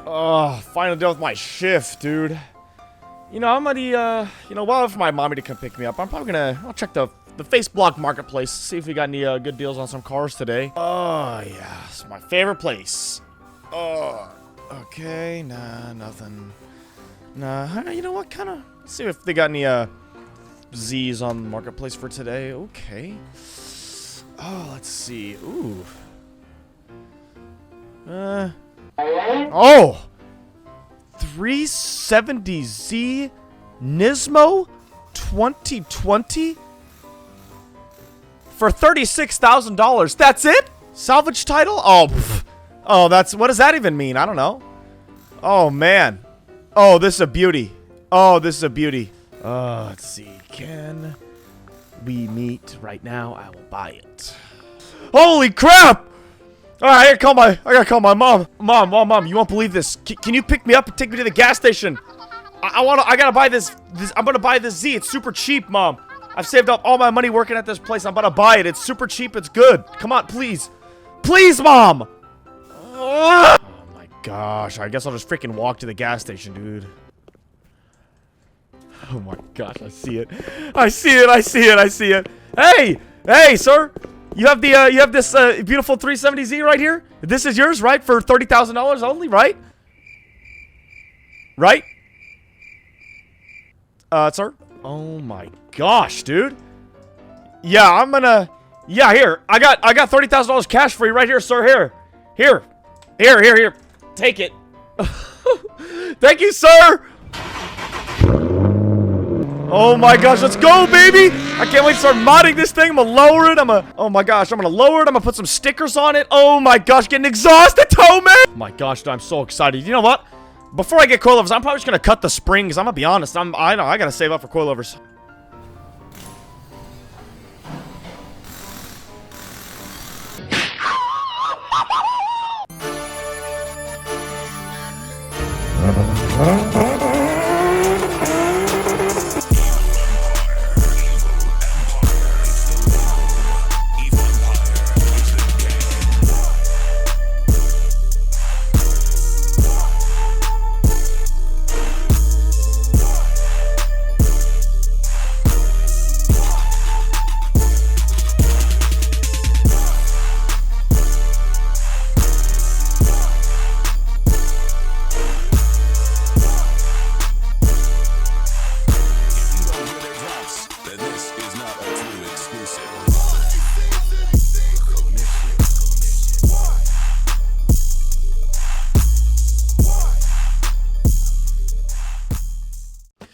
Oh, finally done with my shift, dude. You know, I'm gonna, while for my mommy to come pick me up, I'm probably I'll check the Facebook marketplace, see if we got any good deals on some cars today. Oh, yeah, it's my favorite place. Oh, okay, nah, nothing. Nah, you know what, let's see if they got any, Z's on the marketplace for today. Okay. Oh, let's see. Ooh. Oh! 370Z Nismo 2020 for $36,000. That's it? Salvage title? Oh, pff. Oh, what does that even mean? I don't know. Oh, man. Oh, this is a beauty. Oh, this is a beauty. Let's see. Can we meet right now? I will buy it. Holy crap! Alright, I gotta call my mom. Mom, you won't believe this. Can you pick me up and take me to the gas station? I gotta buy this. I'm gonna buy this Z. It's super cheap, Mom. I've saved up all my money working at this place. I'm gonna buy it. It's super cheap. It's good. Come on, please. Please, Mom! Oh my gosh. I guess I'll just freaking walk to the gas station, dude. Oh my gosh, I see it. I see it. Hey, sir. You have this beautiful 370Z right here. This is yours, right? For $30,000 only, right? Right? Sir? Oh my gosh, dude. Yeah, yeah, here. I got $30,000 cash for you right here, sir. Here. Take it. Thank you, sir. Oh my gosh, let's go, baby! I can't wait to start modding this thing. I'm gonna lower it. Oh my gosh, I'm gonna lower it. I'm gonna put some stickers on it. Oh my gosh, getting exhausted, TOMEI! Oh my gosh, I'm so excited. You know what? Before I get coilovers, I'm probably just gonna cut the springs. I'm gonna be honest. I know I gotta save up for coilovers.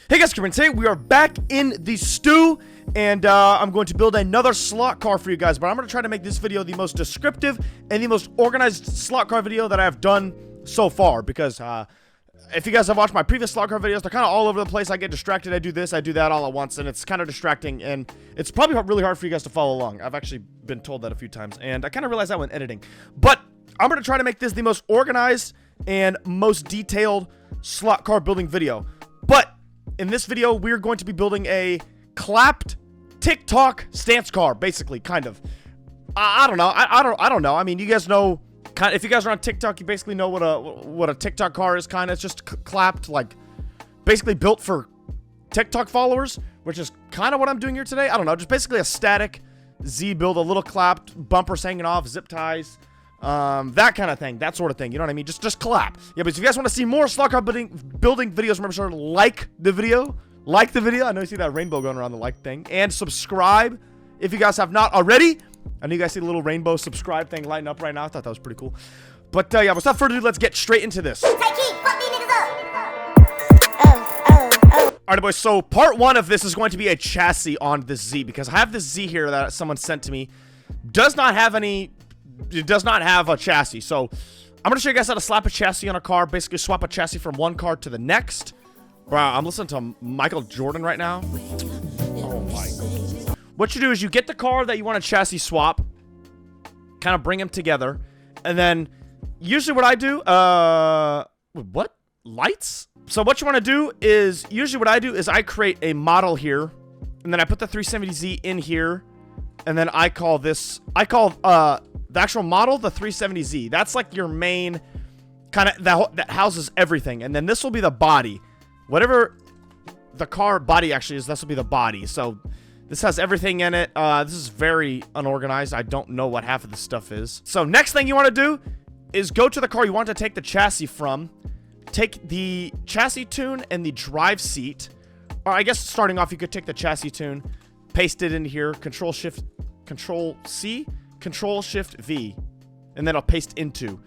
Hey guys, Camber, today we are back in the stew, and I'm going to build another slot car for you guys, but I'm going to try to make this video the most descriptive and the most organized slot car video that I've done so far, because if you guys have watched my previous slot car videos, they're kind of all over the place. I get distracted, I do this, I do that all at once, and it's kind of distracting, and it's probably really hard for you guys to follow along. I've actually been told that a few times, and I kind of realized that when editing, but I'm going to try to make this the most organized and most detailed slot car building video. But in this video, we're going to be building a clapped TikTok stance car, basically, kind of. I don't know. I don't know. I mean, you guys know, if you guys are on TikTok, you basically know what a TikTok car is, kind of. It's just clapped, like, basically built for TikTok followers, which is kind of what I'm doing here today. I don't know. Just basically a static Z build, a little clapped, bumpers hanging off, zip ties. That kind of thing, that sort of thing, you know what I mean? Just clap. Yeah, but if you guys want to see more slot car building videos, remember to like the video. I know you see that rainbow going around the like thing. And subscribe if you guys have not already. I know you guys see the little rainbow subscribe thing lighting up right now. I thought that was pretty cool. But, yeah, without further ado, let's get straight into this. Alright, boys, so part one of this is going to be a chassis on this Z, because I have this Z here that someone sent to me. Does not have a chassis, so I'm gonna show you guys how to slap a chassis on a car. Basically swap a chassis from one car to the next. Bro, I'm listening to Michael Jordan right now. Oh my. What you do is you get the car that you want to chassis swap, kind of bring them together, and then usually what I do, what? Lights? So what you want to do is, usually what I do is I create a model here, and then I put the 370Z in here, and then I call the actual model the 370Z. That's like your main kind of that houses everything. And then this will be the body. Whatever the car body actually is, this will be the body. So this has everything in it. This is very unorganized. I don't know what half of this stuff is. So next thing you want to do is go to the car you want to take the chassis from. Take the chassis tune and the drive seat. Or I guess starting off, you could take the chassis tune, paste it in here, Control C, Control Shift V, and then I'll paste into.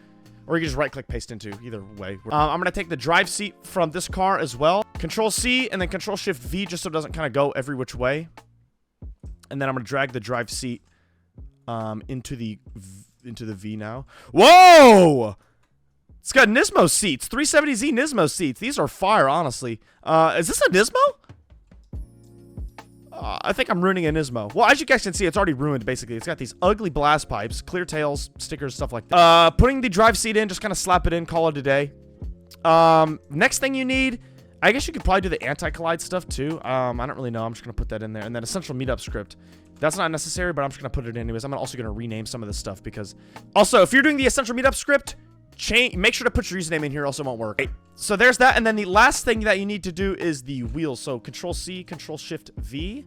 Or you can just right click paste into, either way. I'm gonna take the drive seat from this car as well. Control C and then Control Shift V just so it doesn't kind of go every which way. And then I'm gonna drag the drive seat into the V now. Whoa! It's got Nismo seats, 370Z Nismo seats. These are fire, honestly. Is this a Nismo? I think I'm ruining a Nismo. Well, as you guys can see, it's already ruined, basically. It's got these ugly blast pipes, clear tails, stickers, stuff like that. Putting the drive seat in, just kind of slap it in, call it a day. Next thing you need, I guess you could probably do the anti-collide stuff, too. I don't really know. I'm just going to put that in there. And then essential meetup script. That's not necessary, but I'm just going to put it in anyways. I'm also going to rename some of this stuff because... Also, if you're doing the essential meetup script... Make sure to put your username in here, else it won't work. So there's that, and then the last thing that you need to do is the wheels. So Control C, Control Shift V.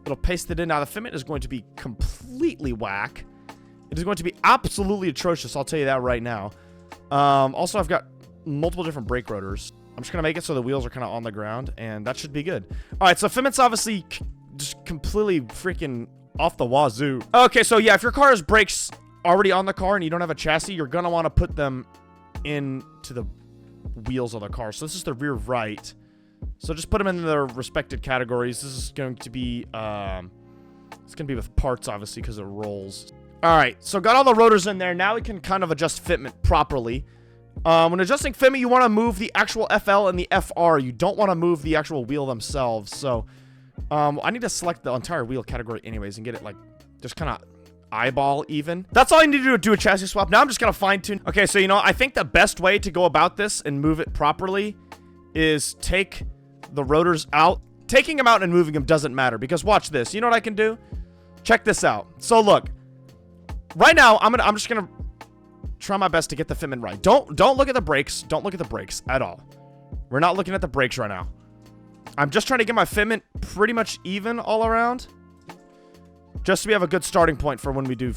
It'll paste it in. Now the fitment is going to be completely whack. It is going to be absolutely atrocious. I'll tell you that right now. Also, I've got multiple different brake rotors. I'm just gonna make it so the wheels are kind of on the ground, and that should be good. All right, so fitment's obviously just completely freaking off the wazoo. Okay, so yeah, if your car has brakes already on the car and you don't have a chassis, you're gonna want to put them into the wheels of the car. So this is the rear right, so just put them in their respected categories. This is going to be it's gonna be with parts, obviously, because it rolls. All right, so got all the rotors in there. Now we can kind of adjust fitment properly. When adjusting fitment, you want to move the actual FL and the FR. You don't want to move the actual wheel themselves. So I need to select the entire wheel category anyways and get it like just kind of eyeball even. That's all you need to do a chassis swap. Now I'm just gonna fine tune. Okay, so you know, I think the best way to go about this and move it properly is take the rotors out. Taking them out and moving them doesn't matter, because watch this. You know what I can do? Check this out. So look, right now I'm just gonna try my best to get the fitment right. Don't look at the brakes. Don't look at the brakes at all. We're not looking at the brakes right now. I'm just trying to get my fitment pretty much even all around, just so we have a good starting point for when we do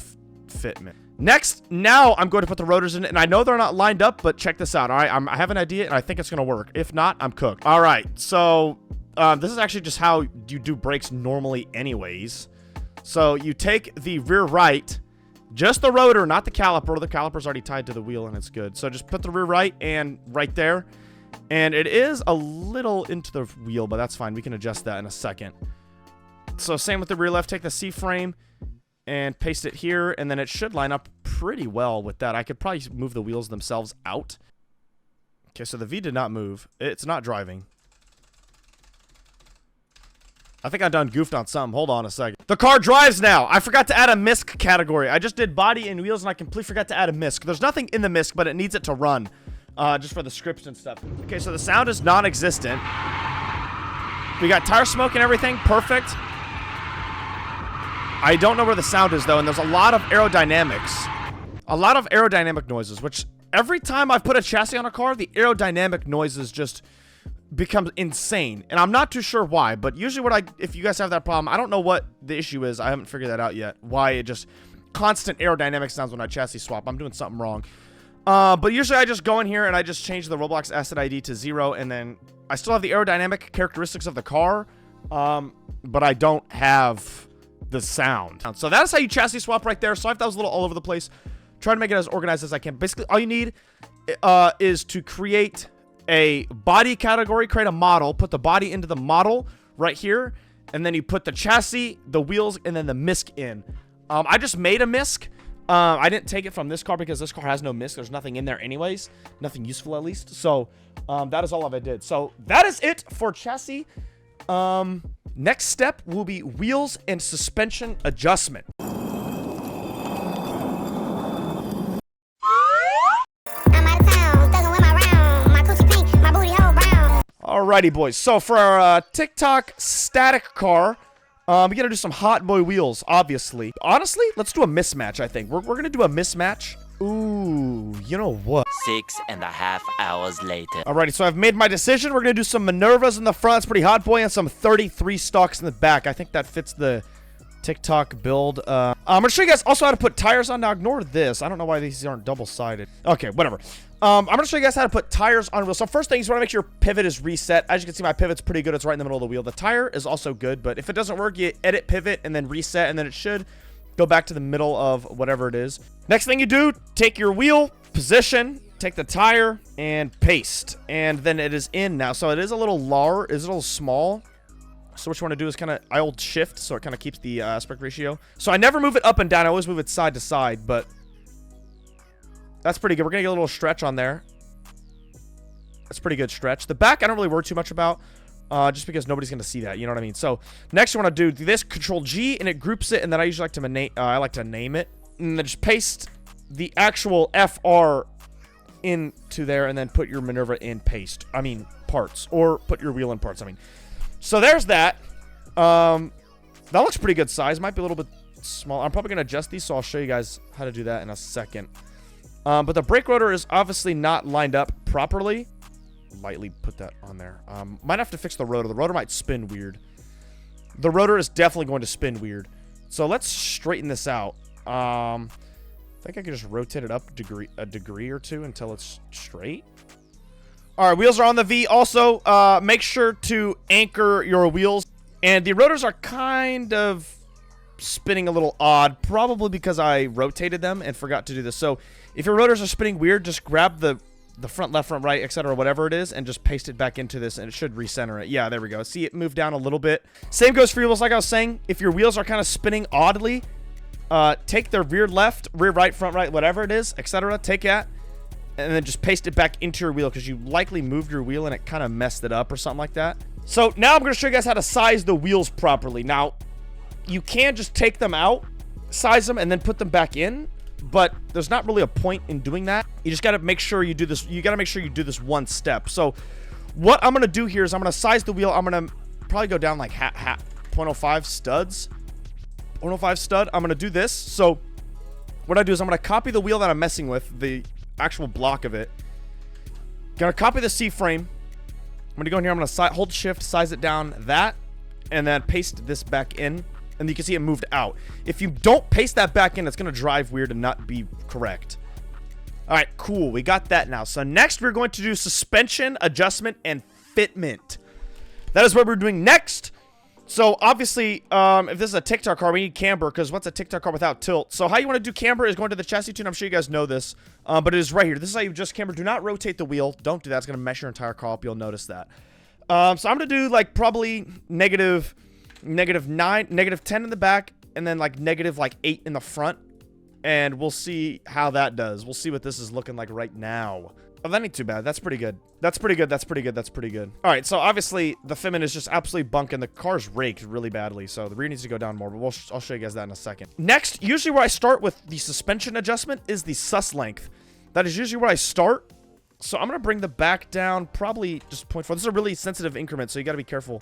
fitment. Next, now I'm going to put the rotors in it, and I know they're not lined up, but check this out. All right, I have an idea, and I think it's going to work. If not, I'm cooked. All right, so this is actually just how you do brakes normally anyways. So you take the rear right, just the rotor, not the caliper. The caliper's already tied to the wheel, and it's good. So just put the rear right and right there, and it is a little into the wheel, but that's fine. We can adjust that in a second. So same with the rear left. Take the C-frame and paste it here, and then it should line up pretty well with that. I could probably move the wheels themselves out. Okay, so the V did not move. It's not driving. I think I done goofed on something. Hold on a second. The car drives now. I forgot to add a MISC category. I just did body and wheels, and I completely forgot to add a MISC. There's nothing in the MISC, but it needs it to run, just for the scripts and stuff. Okay, so the sound is non-existent. We got tire smoke and everything. Perfect. I don't know where the sound is, though, and there's a lot of aerodynamics. A lot of aerodynamic noises, which every time I've put a chassis on a car, the aerodynamic noises just become insane. And I'm not too sure why, but usually if you guys have that problem, I don't know what the issue is. I haven't figured that out yet. Why it just constant aerodynamic sounds when I chassis swap. I'm doing something wrong. But usually I just go in here and I just change the Roblox asset ID to 0, and then I still have the aerodynamic characteristics of the car, but I don't have the sound. So that's how you chassis swap right there. Sorry if that was a little all over the place. Try to make it as organized as I can. Basically, all you need is to create a body category, create a model, put the body into the model right here, and then you put the chassis, the wheels, and then the MISC in. I just made a MISC. I didn't take it from this car because this car has no MISC. There's nothing in there anyways. Nothing useful, at least. So that is all I did. So that is it for chassis. Next step will be wheels and suspension adjustment. Alrighty, boys. So for our TikTok static car, we're gonna do some hot boy wheels, obviously. Honestly, let's do a mismatch, I think. We're gonna do a mismatch. Ooh, you know what? 6.5 hours later. Alrighty, so I've made my decision. We're going to do some Minervas in the front. It's pretty hot, boy, and some 33 stalks in the back. I think that fits the TikTok build. I'm going to show you guys also how to put tires on. Now, ignore this. I don't know why these aren't double-sided. Okay, whatever. I'm going to show you guys how to put tires on wheels. So first thing is you want to make sure your pivot is reset. As you can see, my pivot's pretty good. It's right in the middle of the wheel. The tire is also good, but if it doesn't work, you edit pivot and then reset, and then it should go back to the middle of whatever it is. Next thing you do, take your wheel, position, take the tire, and paste. And then it is in now. So it is a little large, it's a little small. So what you want to do is I hold shift, so it kind of keeps the aspect ratio. So I never move it up and down. I always move it side to side, but that's pretty good. We're going to get a little stretch on there. That's a pretty good stretch. The back, I don't really worry too much about. Just because nobody's going to see that, you know what I mean? So, next you want to do this, Control G, and it groups it, and then I usually like to name it. And then just paste the actual FR into there, and then put your Minerva in parts. Or put your wheel in parts, So, there's that. That looks pretty good size. Might be a little bit small. I'm probably going to adjust these, so I'll show you guys how to do that in a second. But the brake rotor is obviously not lined up properly. Lightly put that on there. Might have to fix the rotor. The rotor might spin weird. The rotor is definitely going to spin weird. So let's straighten this out. I think I could just rotate it up a degree or two until it's straight. All right, wheels are on the V. Also, make sure to anchor your wheels. And the rotors are kind of spinning a little odd, probably because I rotated them and forgot to do this. So if your rotors are spinning weird, just grab the front left, front right, etc., whatever it is, and just paste it back into this, and it should recenter it. Yeah, there we go. See it move down a little bit. Same goes for your wheels. Like I was saying, if your wheels are kind of spinning oddly, take the rear left, rear right, front right, whatever it is, etc., take that, and then just paste it back into your wheel, because you likely moved your wheel and it kind of messed it up or something like that. So now I'm going to show you guys how to size the wheels properly. Now, you can just take them out, size them, and then put them back in. But there's not really a point in doing that. You just got to make sure you do this. You got to make sure you do this one step. So what I'm going to do here is I'm going to size the wheel. I'm going to probably go down like 0.05 studs. 0.05 stud. I'm going to do this. So what I do is I'm going to copy the wheel that I'm messing with, the actual block of it. Going to copy the C-frame. I'm going to go in here. I'm going to hold shift, size it down that, and then paste this back in. And you can see it moved out. If you don't paste that back in, it's going to drive weird and not be correct. All right, cool. We got that now. So next, we're going to do suspension, adjustment, and fitment. That is what we're doing next. So obviously, if this is a TikTok car, we need camber, because what's a TikTok car without tilt? So how you want to do camber is going to the chassis tune. I'm sure you guys know this, but it is right here. This is how you adjust camber. Do not rotate the wheel. Don't do that. It's going to mess your entire car up. You'll notice that. So I'm going to do like probably negative 9, negative 10 in the back, and then like negative 8 in the front, and we'll see how that does. We'll see what this is looking like right now. Oh, that ain't too bad. That's pretty good. That's pretty good. That's pretty good. That's pretty good. All right, so obviously the fitment is just absolutely bunking. The car's raked really badly, so the rear needs to go down more, but I'll show you guys that in a second. Next, usually where I start with the suspension adjustment is the sus length. That is usually where I start. So I'm going to bring the back down probably just 0.4. This is a really sensitive increment, so you got to be careful.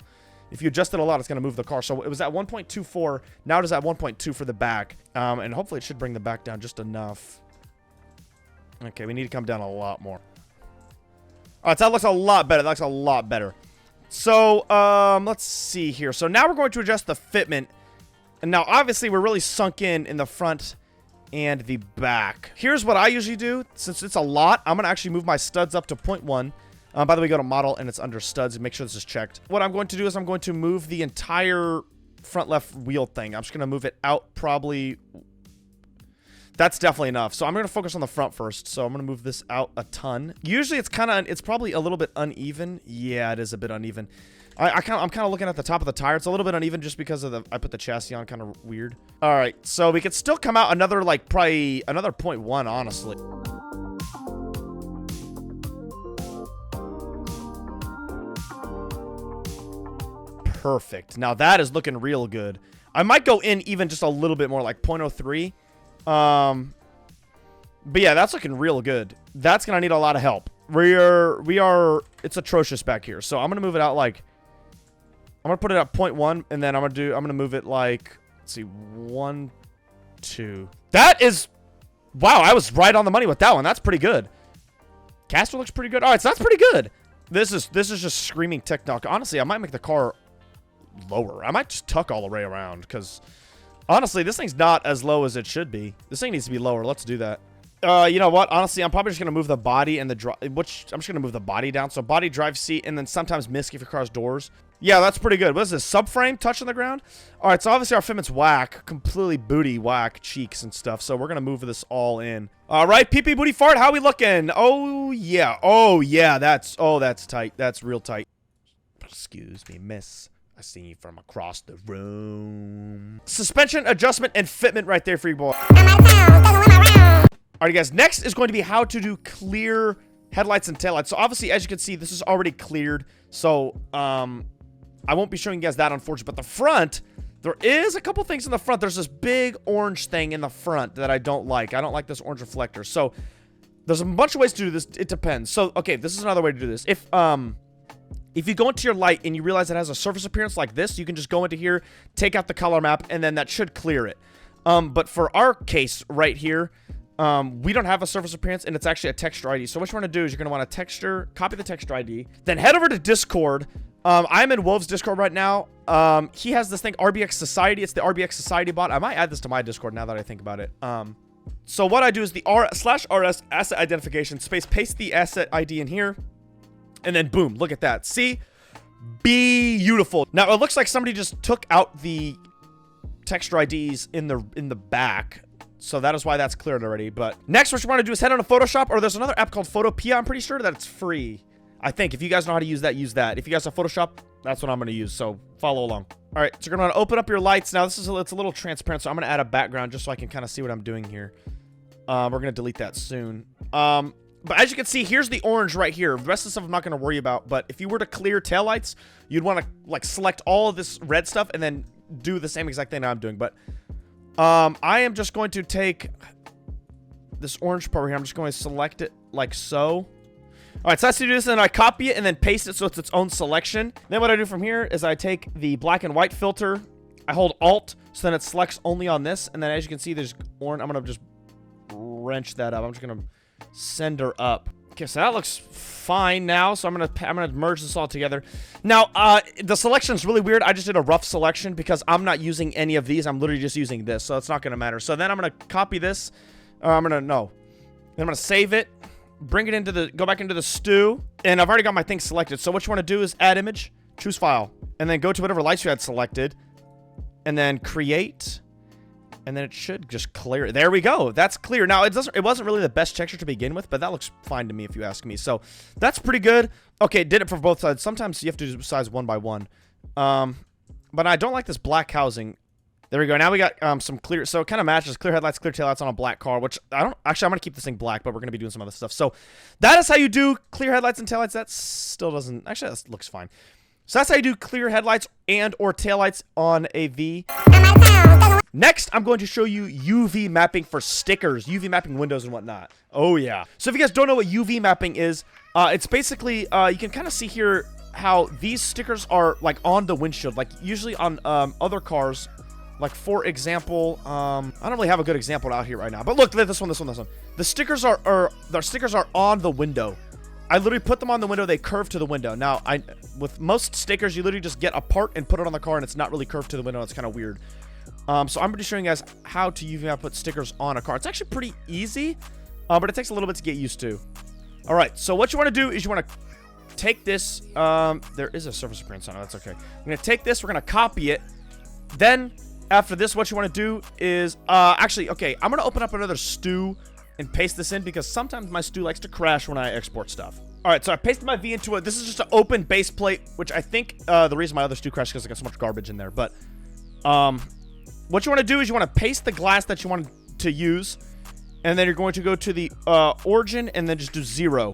If you adjust it a lot, it's going to move the car. So it was at 1.24. Now it is at 1.2 for the back. And hopefully it should bring the back down just enough. Okay, we need to come down a lot more. All right, so that looks a lot better. That looks a lot better. So, let's see here. So now we're going to adjust the fitment. And now, obviously, we're really sunk in the front and the back. Here's what I usually do. Since it's a lot, I'm going to actually move my studs up to 0.1. By the way, go to model and it's under studs and make sure this is checked. What I'm going to do is I'm going to move the entire front left wheel thing. I'm just going to move it out probably. That's definitely enough. So I'm going to focus on the front first. So I'm going to move this out a ton. Usually it's probably a little bit uneven. Yeah, it is a bit uneven. I'm kind of looking at the top of the tire. It's a little bit uneven just because of I put the chassis on kind of weird. All right. So we could still come out another probably another 0.1, honestly. Perfect. Now that is looking real good. I might go in even just a little bit more, like 0.03. But yeah, that's looking real good. That's gonna need a lot of help. It's atrocious back here. So I'm gonna move it out I'm gonna put it at 0.1, and then I'm gonna move it let's see, 1, 2. That is Wow, I was right on the money with that one. That's pretty good. Caster looks pretty good. All right, so that's pretty good. This is just screaming tech knock. Honestly, I might make the car lower. I might just tuck all the way around because honestly, this thing's not as low as it should be. This thing needs to be lower. Let's do that. You know what? Honestly, I'm probably just gonna move the body and the I'm just gonna move the body down. So body, drive seat, and then sometimes misc if your car's doors. Yeah, that's pretty good. What is this? Subframe touch on the ground? All right, so obviously our fitment's whack, completely booty whack, cheeks and stuff. So we're gonna move this all in. All right, pee booty fart. How we looking? Oh yeah, that's tight. That's real tight. Excuse me, miss. I see you from across the room. Suspension, adjustment, and fitment right there for you, boy. Alright, guys. Next is going to be how to do clear headlights and taillights. So obviously, as you can see, this is already cleared. So I won't be showing you guys that, unfortunately. But the front, there is a couple things in the front. There's this big orange thing in the front that I don't like. I don't like this orange reflector. So there's a bunch of ways to do this. It depends. So okay, this is another way to do this. If you go into your light and you realize it has a surface appearance like this, you can just go into here, take out the color map, and then that should clear it. But for our case right here, we don't have a surface appearance, and it's actually a texture ID. So what you want to do is you're going to want to texture, copy the texture ID, then head over to Discord. I'm in Wolf's Discord right now. He has this thing, RBX Society. It's the RBX Society bot. I might add this to my Discord now that I think about it. So what I do is the /rs asset identification space, paste the asset ID in here. And then boom, look at that. See? Beautiful. Now it looks like somebody just took out the texture IDs in the back. So that is why that's cleared already. But next, what you want to do is head on to Photoshop, or there's another app called Photopea. I'm pretty sure that it's free. I think if you guys know how to use that, use that. If you guys have Photoshop, that's what I'm going to use. So follow along. All right, so you're going to want to open up your lights. Now it's a little transparent, so I'm going to add a background just so I can kind of see what I'm doing here. We're going to delete that soon. But as you can see, here's the orange right here. The rest of the stuff I'm not going to worry about. But if you were to clear taillights, you'd want to like select all of this red stuff and then do the same exact thing I'm doing. But I am just going to take this orange part here. I'm just going to select it like so. All right, so that's to do this, and then I copy it and then paste it so it's its own selection. Then what I do from here is I take the black and white filter. I hold Alt, so then it selects only on this. And then as you can see, there's orange. I'm going to just wrench that up. I'm just going to send her up. Okay, so that looks fine now. So I'm gonna merge this all together. Now, the selection is really weird. I just did a rough selection because I'm not using any of these. I'm literally just using this, so it's not gonna matter. So then I'm gonna copy this. Then I'm gonna save it, bring it into go back into the stew, and I've already got my thing selected. So what you want to do is add image, choose file, and then go to whatever lights you had selected, and then create. And then it should just clear. There we go. That's clear. Now, it wasn't really the best texture to begin with, but that looks fine to me if you ask me. So, that's pretty good. Okay, did it for both sides. Sometimes you have to do size one by one. But I don't like this black housing. There we go. Now we got some clear. So, it kind of matches clear headlights, clear taillights on a black car, which actually, I'm going to keep this thing black, but we're going to be doing some other stuff. So, that is how you do clear headlights and taillights. That still doesn't. Actually, that looks fine. So that's how you do clear headlights and or taillights on a V. Next, I'm going to show you UV mapping for stickers, UV mapping windows and whatnot. Oh yeah. So if you guys don't know what UV mapping is, it's basically, you can kind of see here how these stickers are like on the windshield, like usually on other cars. Like for example, I don't really have a good example out here right now, but look, this one. The stickers are on the window. I literally put them on the window, they curve to the window. Now, with most stickers, you literally just get a part and put it on the car, and it's not really curved to the window. It's kind of weird. So I'm just showing you guys how to UV map put stickers on a car. It's actually pretty easy, but it takes a little bit to get used to. All right, so what you want to do is you want to take this. There is a surface appearance on it. That's okay. I'm going to take this. We're going to copy it. Then, after this, what you want to do is... actually, okay, I'm going to open up another stew and paste this in because sometimes my stew likes to crash when I export stuff. All right, so I pasted my V into it. This is just an open base plate, which I think the reason my other stew crashed is because I got so much garbage in there. But what you want to do is you want to paste the glass that you want to use, and then you're going to go to the origin and then just do 0.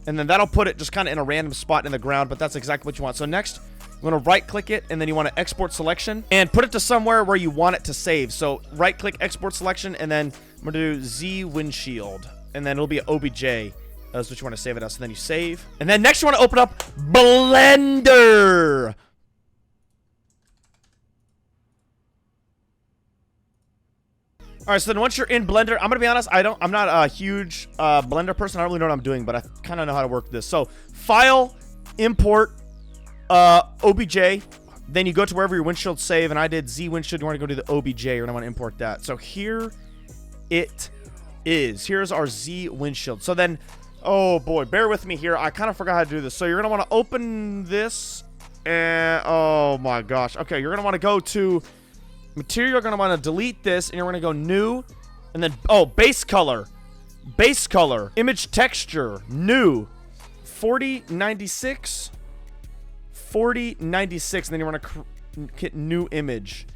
And then that'll put it just kind of in a random spot in the ground, but that's exactly what you want. So next, you want to right-click it, and then you want to export selection, and put it to somewhere where you want it to save. So right-click, export selection, and then I'm going to do Z windshield, and then it'll be an OBJ. That's what you want to save it as. So then you save. And then next you want to open up Blender. All right, so then once you're in Blender, I'm gonna be honest, I'm not a huge Blender person. I don't really know what I'm doing, but I kind of know how to work this. So File, Import, OBJ. Then you go to wherever your windshield save, and I did Z windshield. You want to go to the OBJ, and I want to import that. So here it is. Here's our Z windshield. So then, oh boy, bear with me here. I kind of forgot how to do this. So you're gonna want to open this, and oh my gosh. Okay, you're gonna want to go to material. You're gonna want to delete this, and you're gonna go new, and then base color, image texture, new, 4096. 4096, and then you want to hit new image,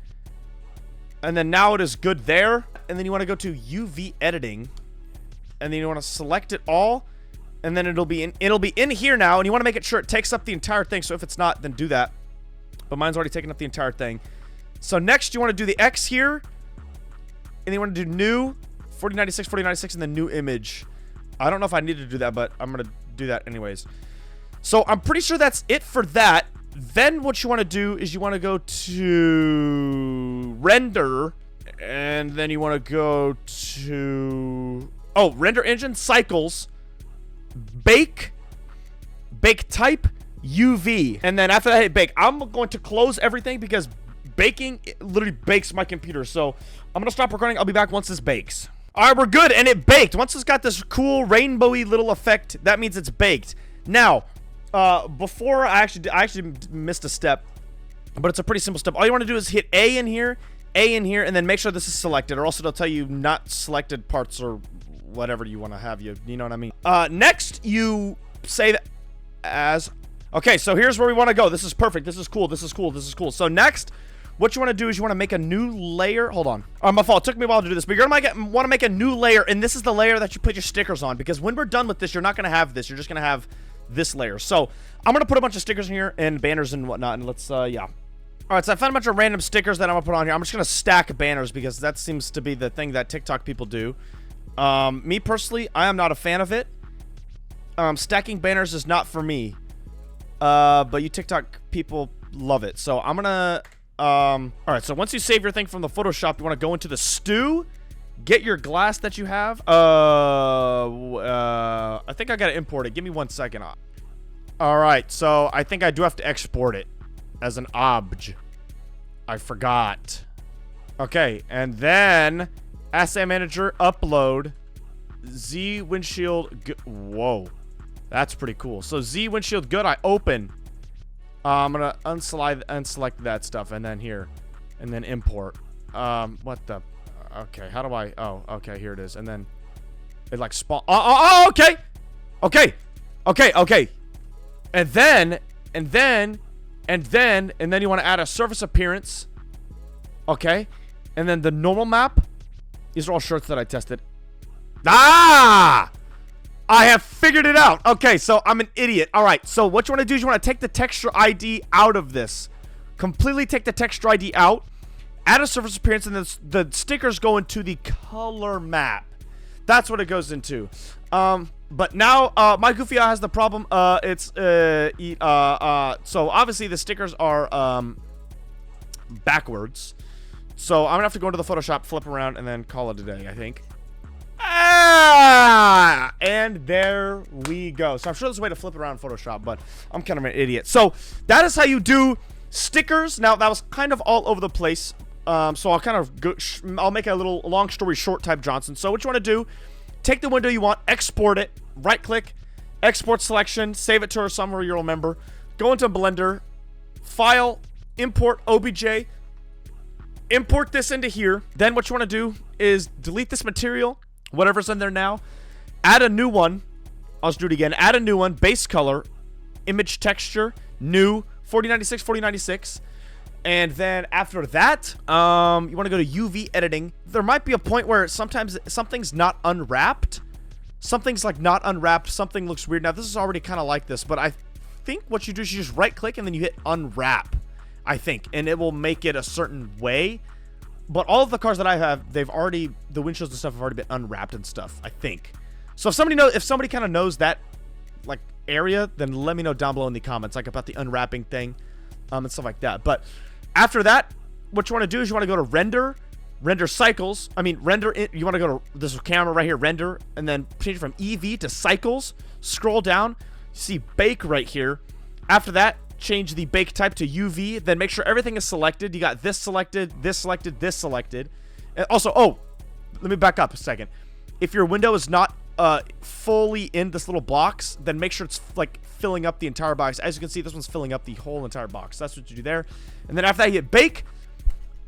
and then now it is good there, and then you want to go to UV editing, and then you want to select it all, and then it'll be in here now, and you want to make it sure it takes up the entire thing. So if it's not, then do that, but mine's already taken up the entire thing. So next you want to do the X here, and then you want to do new 4096, and then new image. I don't know if I need to do that, but I'm gonna do that anyways. So I'm pretty sure that's it for that. Then what you want to do is you want to go to render, and then you want to go to render engine, cycles, bake type, UV, and then after that hit bake. I'm going to close everything because baking literally bakes my computer. So I'm gonna stop recording. I'll be back once this bakes. All right, we're good, and it baked. Once it's got this cool rainbowy little effect, that means it's baked. Now, before I actually missed a step, but it's a pretty simple step. All you want to do is hit A in here, and then make sure this is selected, or else it'll tell you not selected parts or whatever you want to have. You know what I mean? Next, you save as. Okay, so here's where we want to go. This is perfect. This is cool. This is cool. This is cool. So next, what you want to do is you want to make a new layer. Hold on. My fault. It took me a while to do this, but you're gonna want to make a new layer, and this is the layer that you put your stickers on, because when we're done with this, you're not gonna have this. You're just gonna have this layer. So I'm gonna put a bunch of stickers in here and banners and whatnot, and let's yeah. All right, so I found a bunch of random stickers that I'm gonna put on here. I'm just gonna stack banners because that seems to be the thing that TikTok people do. Me personally, I am not a fan of it. Stacking banners is not for me, but you TikTok people love it. So I'm gonna all right, so once you save your thing from the Photoshop, you want to go into the stew, get your glass that you have. I think I gotta import it. Give me 1 second. All right, so I think I do have to export it as an obj. I forgot. Okay, and then Asset Manager, upload, Z windshield. Whoa, that's pretty cool. So Z windshield good. I open. I'm gonna unselect that stuff, and then here, and then import. What the? Okay, how do I? Oh, okay, here it is, and then it like spawn. Okay, and then you want to add a surface appearance. Okay, and then the normal map. These are all shirts that I tested. I have figured it out. Okay, so I'm an idiot. All right, so what you want to do is you want to take the texture ID out of this. Completely take the texture ID out. Add a surface appearance, and the stickers go into the color map. That's what it goes into. But now my Goofy Eye has the problem. So obviously the stickers are backwards. So I'm gonna have to go into the Photoshop, flip around, and then call it a day, I think. And there we go. So I'm sure there's a way to flip it around in Photoshop, but I'm kind of an idiot. So that is how you do stickers. Now that was kind of all over the place. So I'll kind of go, I'll make a little long story short type Johnson. So what you want to do, take the window you want, export it, right click, export selection, save it to somewhere you'll remember, go into Blender, file, import OBJ, import this into here. Then what you want to do is delete this material, whatever's in there now, add a new one. I'll just do it again. Add a new one, base color, image texture, new, 4096, 4096. And then after that, you want to go to UV editing. There might be a point where sometimes something's not unwrapped. Something's like not unwrapped. Something looks weird. Now, this is already kind of like this, but I think what you do is you just right click and then you hit unwrap, I think. And it will make it a certain way. But all of the cars that I have, the windshields and stuff have already been unwrapped and stuff, I think. So if somebody kind of knows that like area, then let me know down below in the comments, like about the unwrapping thing, and stuff like that. But after that, what you want to do is you want to go to render, render cycles. I mean, render it. You want to go to this camera right here, render, and then change it from EV to cycles. Scroll down, see bake right here. After that, change the bake type to UV. Then make sure everything is selected. You got this selected, this selected, this selected. And also, oh, let me back up a second. If your window is not fully in this little box, then make sure it's like filling up the entire box. As you can see, this one's filling up the whole entire box. That's what you do there. And then after that, you hit bake.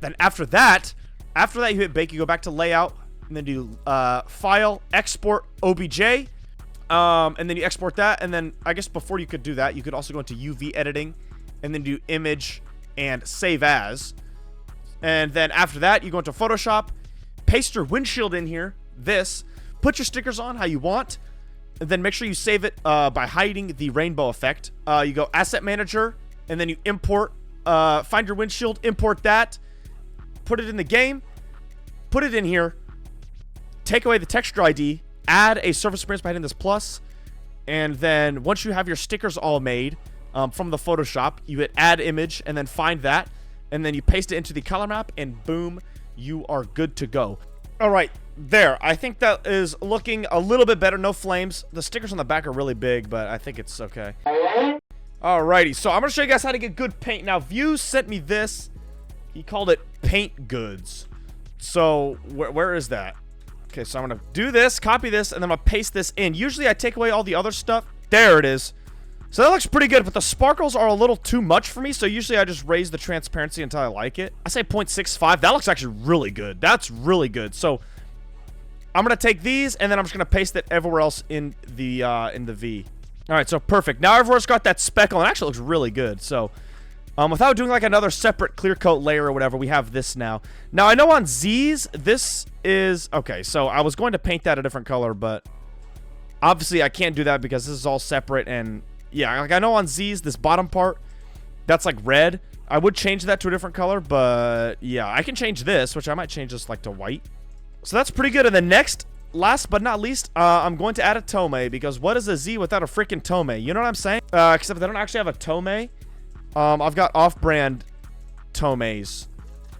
Then after that you hit bake, you go back to layout and then do file, export, OBJ. And then you export that. And then I guess before you could do that, you could also go into UV editing and then do image and save as. And then after that, you go into Photoshop, paste your windshield in here, put your stickers on how you want, and then make sure you save it by hiding the rainbow effect. You go Asset Manager, and then you import, find your windshield, import that, put it in the game, put it in here, take away the texture ID, add a surface appearance by hitting this plus, and then once you have your stickers all made from the Photoshop, you hit Add Image, and then find that, and then you paste it into the color map, and boom, you are good to go. All right, there. I think that is looking a little bit better. No flames. The stickers on the back are really big, but I think it's okay. Alrighty, so I'm going to show you guys how to get good paint. Now, Views sent me this. He called it paint goods. So, where is that? Okay, so I'm going to do this, copy this, and then I'm going to paste this in. Usually, I take away all the other stuff. There it is. So that looks pretty good, but the sparkles are a little too much for me, so usually I just raise the transparency until I like it. I say 0.65. That looks actually really good. That's really good. So I'm going to take these, and then I'm just going to paste it everywhere else in the V. All right, so perfect. Now everywhere's got that speckle, and it actually looks really good. So without doing like another separate clear coat layer or whatever, we have this now. Now, I know on Z's, this is... Okay, so I was going to paint that a different color, but obviously I can't do that because this is all separate, and... Yeah, like I know on Z's, this bottom part, that's like red. I would change that to a different color, but yeah, I can change this, which I might change this like to white. So that's pretty good. And then next, last but not least, I'm going to add a TOMEI, because what is a Z without a freaking TOMEI? You know what I'm saying? Except they don't actually have a TOMEI. I've got off-brand TOMEIs.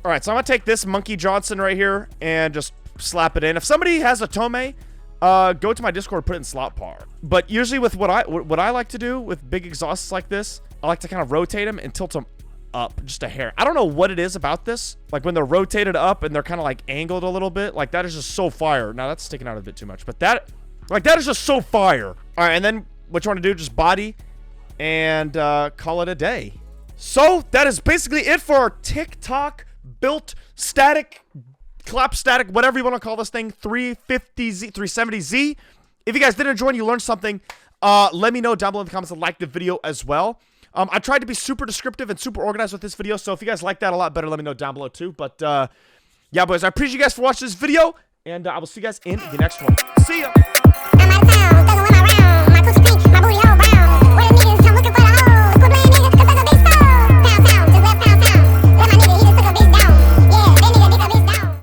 All right, so I'm going to take this Monkey Johnson right here and just slap it in. If somebody has a TOMEI, go to my Discord, put it in slot par. But usually with what I like to do with big exhausts like this, I like to kind of rotate them and tilt them up just a hair. I don't know what it is about this. Like when they're rotated up and they're kind of like angled a little bit, like that is just so fire. Now that's sticking out a bit too much, but that is just so fire. All right, and then what you want to do, just body and call it a day. So that is basically it for our TikTok built static clap static, whatever you want to call this thing, 350Z, 370Z. If you guys did enjoy and you learned something, let me know down below in the comments and like the video as well. I tried to be super descriptive and super organized with this video, so if you guys like that a lot better, let me know down below too. But yeah, boys, I appreciate you guys for watching this video, and I will see you guys in the next one. See ya!